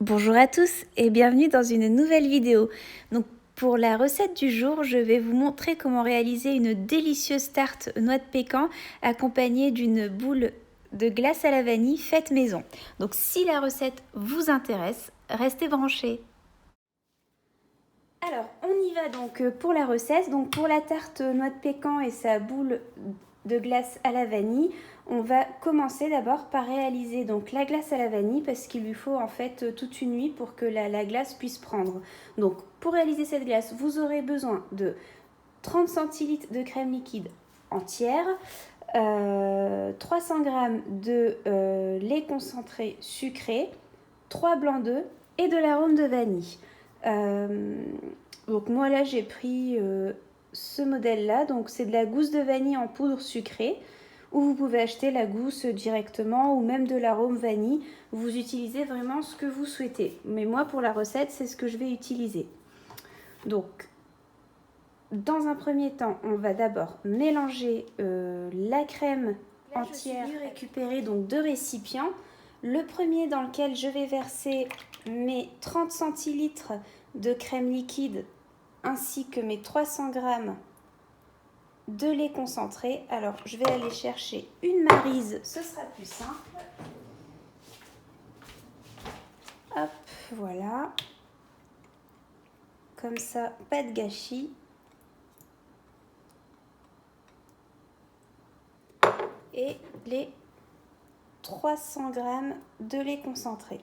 Bonjour à tous et bienvenue dans une nouvelle vidéo. Donc pour la recette du jour, je vais vous montrer comment réaliser une délicieuse tarte noix de pécan accompagnée d'une boule de glace à la vanille faite maison. Donc si la recette vous intéresse, restez branchés. Alors on y va donc pour la recette. Donc pour la tarte noix de pécan et sa boule de glace à la vanille, on va commencer d'abord par réaliser donc la glace à la vanille parce qu'il lui faut en fait toute une nuit pour que la glace puisse prendre. Donc pour réaliser cette glace, vous aurez besoin de 30 centilitres de crème liquide entière, 300 g de lait concentré sucré, 3 blancs d'œufs et de l'arôme de vanille. Donc moi là j'ai pris ce modèle là, donc c'est de la gousse de vanille en poudre sucrée, ou vous pouvez acheter la gousse directement ou même de l'arôme vanille. Vous utilisez vraiment ce que vous souhaitez, mais moi pour la recette c'est ce que je vais utiliser. Donc dans un premier temps on va d'abord mélanger la crème entière. J'ai récupéré donc 2 récipients. Le premier dans lequel je vais verser mes 30 centilitres de crème liquide ainsi que mes 300 g de lait concentré. Alors je vais aller chercher une maryse, ce sera plus simple. Hop, voilà. Comme ça, pas de gâchis. Et les 300 g de lait concentré.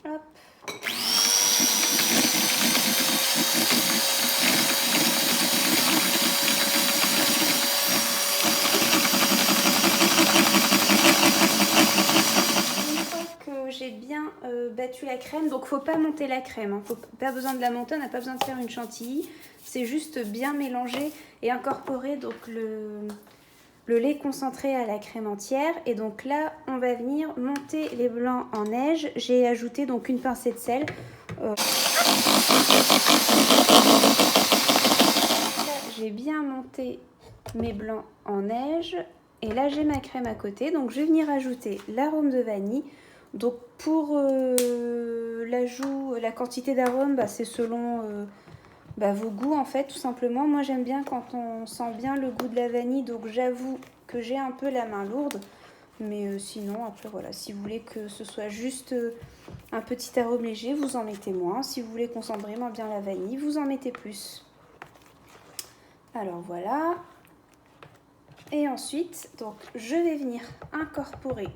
Hop. J'ai bien battu la crème, donc faut pas monter la crème, hein. Pas besoin de la monter, on n'a pas besoin de faire une chantilly, c'est juste bien mélanger et incorporer donc le lait concentré à la crème entière. Et donc là on va venir monter les blancs en neige. J'ai ajouté donc une pincée de sel. J'ai bien monté mes blancs en neige et là j'ai ma crème à côté, donc je vais venir ajouter l'arôme de vanille. Donc pour l'ajout, la quantité d'arôme, c'est selon vos goûts en fait, tout simplement. Moi j'aime bien quand on sent bien le goût de la vanille, donc j'avoue que j'ai un peu la main lourde. Mais sinon, après voilà, si vous voulez que ce soit juste un petit arôme léger, vous en mettez moins. Si vous voulez qu'on sente vraiment bien la vanille, vous en mettez plus. Alors voilà. Et ensuite, donc je vais venir incorporer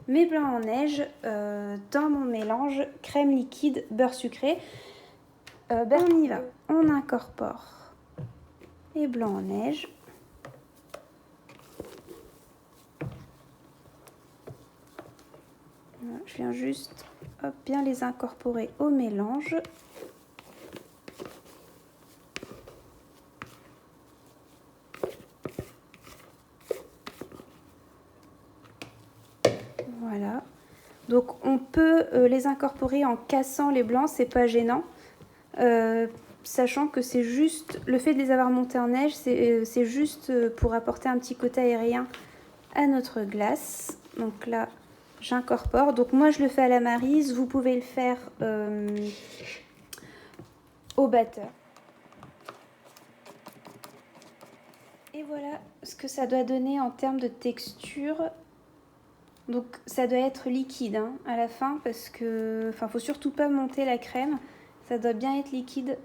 mes blancs en neige dans mon mélange crème liquide, beurre sucré. On y va. On incorpore les blancs en neige. Voilà, je viens juste bien les incorporer au mélange. Voilà. Donc on peut les incorporer en cassant les blancs, c'est pas gênant. Sachant que c'est juste, le fait de les avoir montés en neige, c'est juste pour apporter un petit côté aérien à notre glace. Donc là, j'incorpore. Donc moi, je le fais à la maryse. Vous pouvez le faire au batteur. Et voilà ce que ça doit donner en termes de texture. Donc ça doit être liquide à la fin parce que, faut surtout pas monter la crème. Ça doit bien être liquide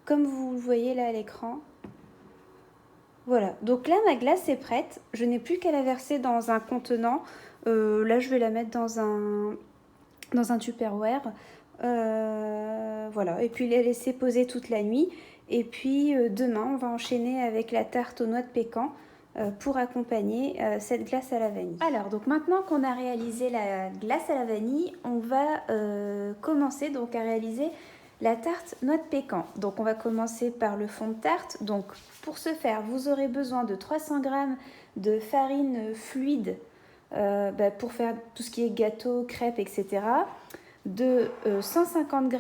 comme vous le voyez là à l'écran. Voilà, donc là ma glace est prête. Je n'ai plus qu'à la verser dans un contenant. Là je vais la mettre dans un Tupperware. Voilà, et puis la laisser poser toute la nuit. Et puis demain on va enchaîner avec la tarte aux noix de pécan pour accompagner cette glace à la vanille. Alors donc maintenant qu'on a réalisé la glace à la vanille, on va commencer donc à réaliser la tarte noix de pécan. Donc on va commencer par le fond de tarte. Donc pour ce faire, vous aurez besoin de 300 g de farine fluide pour faire tout ce qui est gâteau, crêpes, etc. De 150 g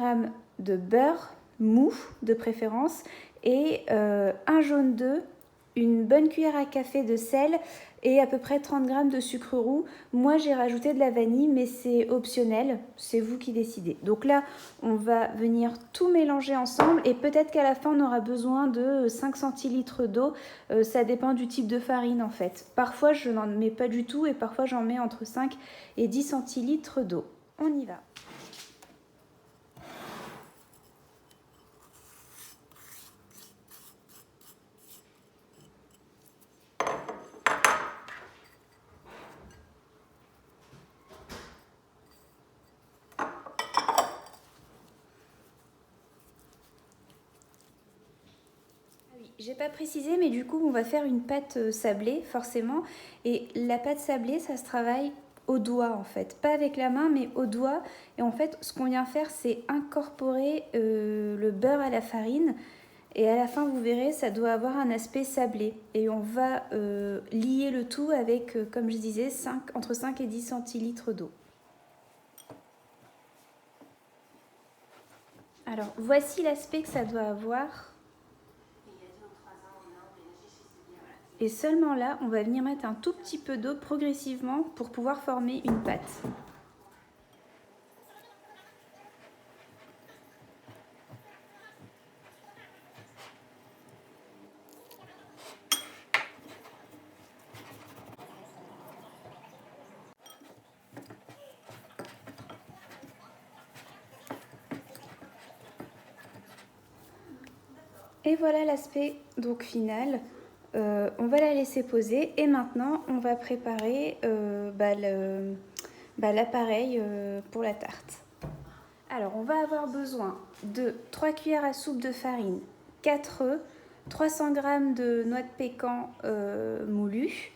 de beurre mou de préférence, et un jaune d'œuf, une bonne cuillère à café de sel et à peu près 30 g de sucre roux. Moi j'ai rajouté de la vanille, mais c'est optionnel, c'est vous qui décidez. Donc là on va venir tout mélanger ensemble, et peut-être qu'à la fin on aura besoin de 5 centilitres d'eau, ça dépend du type de farine en fait. Parfois je n'en mets pas du tout, et parfois j'en mets entre 5 et 10 centilitres d'eau. On y va. J'ai pas précisé, mais du coup on va faire une pâte sablée forcément, et la pâte sablée ça se travaille au doigt en fait, pas avec la main mais au doigt. Et en fait ce qu'on vient faire, c'est incorporer le beurre à la farine, et à la fin vous verrez ça doit avoir un aspect sablé, et on va lier le tout avec comme je disais entre 5 et 10 centilitres d'eau. Alors voici l'aspect que ça doit avoir. Et seulement là, on va venir mettre un tout petit peu d'eau progressivement pour pouvoir former une pâte. Et voilà l'aspect donc final. On va la laisser poser, et maintenant on va préparer l'appareil pour la tarte. Alors on va avoir besoin de 3 cuillères à soupe de farine, 4 œufs, 300 g de noix de pécan moulues,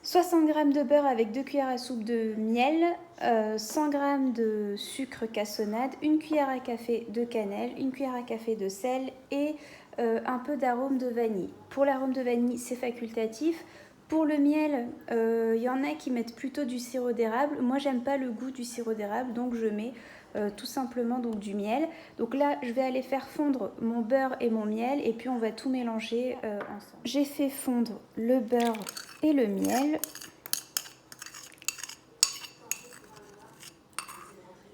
60 g de beurre avec 2 cuillères à soupe de miel, 100 g de sucre cassonade, 1 cuillère à café de cannelle, 1 cuillère à café de sel et un peu d'arôme de vanille. Pour l'arôme de vanille, c'est facultatif. Pour le miel, y en a qui mettent plutôt du sirop d'érable. Moi, j'aime pas le goût du sirop d'érable, donc je mets tout simplement donc, du miel. Donc là, je vais aller faire fondre mon beurre et mon miel, et puis on va tout mélanger ensemble. J'ai fait fondre le beurre et le miel.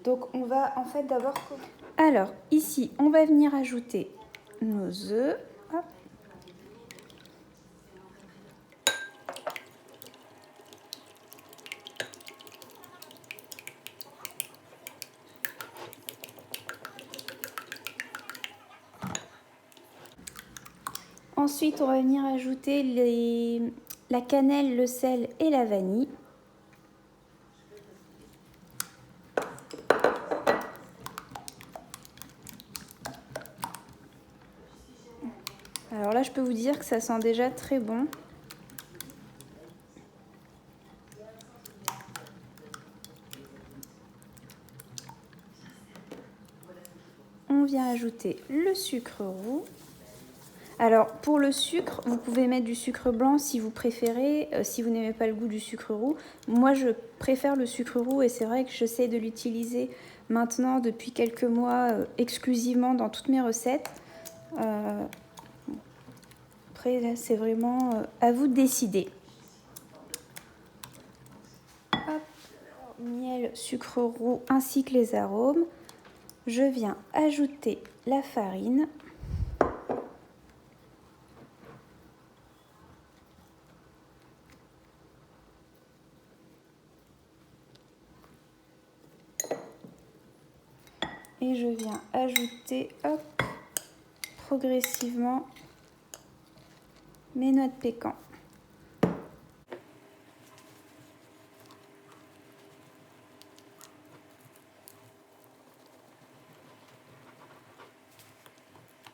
Donc on va en fait d'abord... Alors ici, on va venir ajouter nos œufs. Hop. Ensuite, on va venir ajouter la cannelle, le sel et la vanille. Alors là, je peux vous dire que ça sent déjà très bon. On vient ajouter le sucre roux. Alors pour le sucre, vous pouvez mettre du sucre blanc si vous préférez, si vous n'aimez pas le goût du sucre roux. Moi je préfère le sucre roux, et c'est vrai que j'essaie de l'utiliser maintenant depuis quelques mois exclusivement dans toutes mes recettes. Après là c'est vraiment à vous de décider. Hop. Miel, sucre roux ainsi que les arômes. Je viens ajouter la farine. Et je viens ajouter progressivement mes noix de pécan.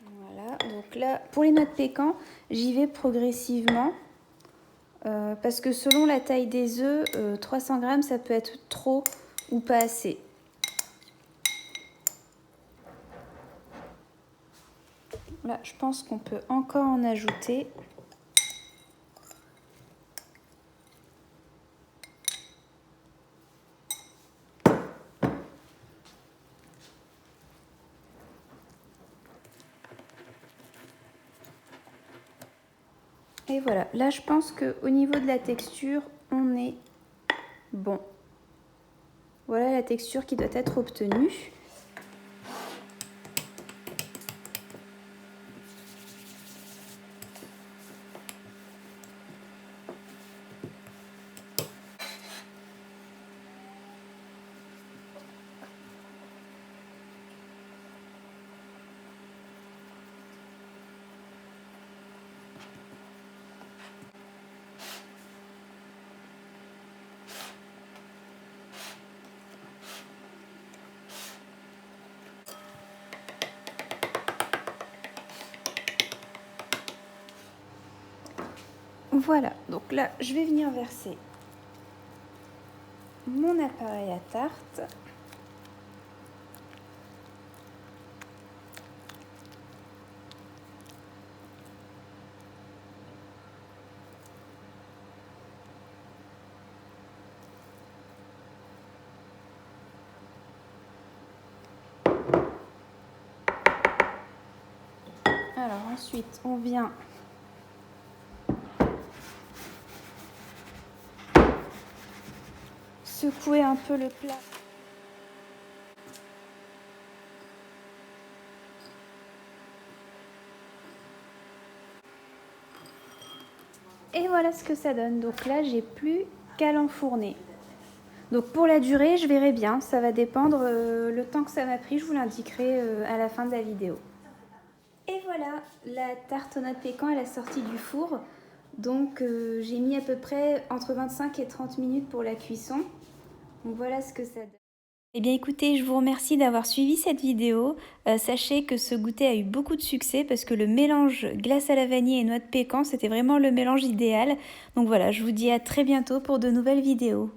Voilà, donc là, pour les noix de pécan, j'y vais progressivement. Parce que selon la taille des œufs, 300 g, ça peut être trop ou pas assez. Là, je pense qu'on peut encore en ajouter. Et voilà, là je pense qu'au niveau de la texture, on est bon. Voilà la texture qui doit être obtenue. Voilà, donc là je vais venir verser mon appareil à tarte. Alors ensuite on vient secouer un peu le plat. Et voilà ce que ça donne. Donc là, j'ai plus qu'à l'enfourner. Donc pour la durée, je verrai bien. Ça va dépendre le temps que ça m'a pris. Je vous l'indiquerai à la fin de la vidéo. Et voilà, la tarte aux noix de pécan, elle est sortie du four. Donc j'ai mis à peu près entre 25 et 30 minutes pour la cuisson. Donc voilà ce que ça donne. Eh bien écoutez, je vous remercie d'avoir suivi cette vidéo. Sachez que ce goûter a eu beaucoup de succès parce que le mélange glace à la vanille et noix de pécan, c'était vraiment le mélange idéal. Donc voilà, je vous dis à très bientôt pour de nouvelles vidéos.